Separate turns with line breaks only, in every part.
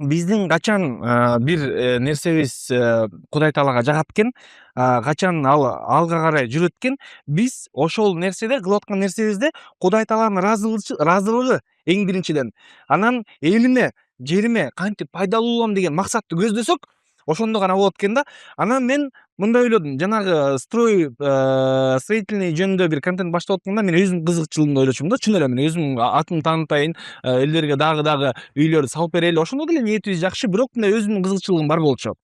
Биздин качан бир нерсебиз Кудай Таалага жагат экен, качан ал алга карай жүрөт экен, биз ошол нерседе кылып аткан нерсебизде Кудай Тааланын ыраазылыгы эң биринчиден, анан элиме, жериме кантип пайдалуу болом деген максатты көздөсөк, ошондо гана болот экен да. Анан мен мындай ойлодум, жанагы строительный жөнүндө бир контент баштап атканда мен өзүмдүн кызыкчылыгымды ойлочумун да, чын эле мен өзүм атымды таанытайын, элдерге дагы үйлөрдү салып берели, ошондо деле ниетибиз жакшы, бирок мындай өзүмдүн кызыкчылыгым бар болчу.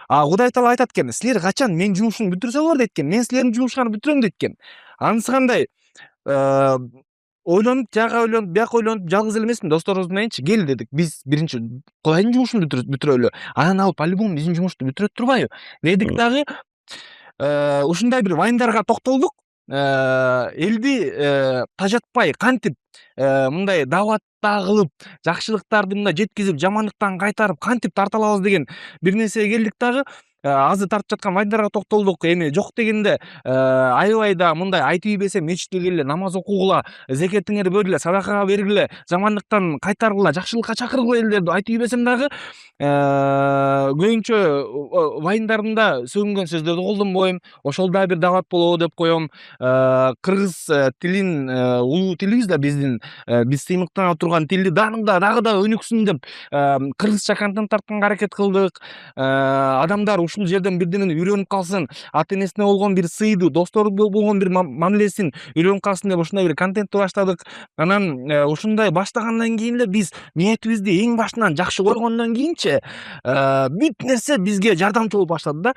Кудай Таала айтат экен: "Силер качан менин жумушумду бүтүрсөң болор" дейт экен. "Мен силердин жумушуңарды бүтүрөм" дейт экен. Анысы кандай? Э, Ойлонуп, жака ойлонуп, бияка ойлонуп, жалгыз эле эмесмин, досторубуз мененчи кел дедик. Биз биринчи Кудайдын жумушун бүтүрөлү. Анан ал по-любому биздин жумушту бүтүрөт турбайбы? Дедик дагы, ушундай бир вайндарга токтолдук. Элди тажатпай кантип мындай дааватта кылып, жакшылыктарды мындай жеткизип, жамандыктан кайтарып кантип тарта алабыз деген бир нерсеге келдик дагы. Азыр тартып жаткан вайндарга токтолдук. Эми жок дегенде аябай да мындай айтып ийбесем мечитке келгиле, намаз окугула, зекетиңерди бергиле, садакага бергиле, жамандыктан кайтаргыла, жакшылыкка чакыргыла элдерди айтып ийбесем дагы, көбүнчө вайндарымда сөгүнгөн сөздөрдү колдонбойм. Ошол да бир даават болобу деп коем. Кыргыз тилин, улуу тилибиз да биздин, биз сыймыктанып турган тилди дагы да өнүксүн деп кыргызча контент тартканга аракет кылдык. Адамдар ушул жерден бирдемени үйрөнүп калсын, ата энесине болгон бир сыйды, досторго болгон бир мамилесин үйрөнүп калсын деп ушундай бир контентти баштадык. Анан ушундай баштагандан кийин эле биз ниетибизди эң башынан жакшы койгондон кийинчи бүт нерсе бизге жардамчы болуп баштады да.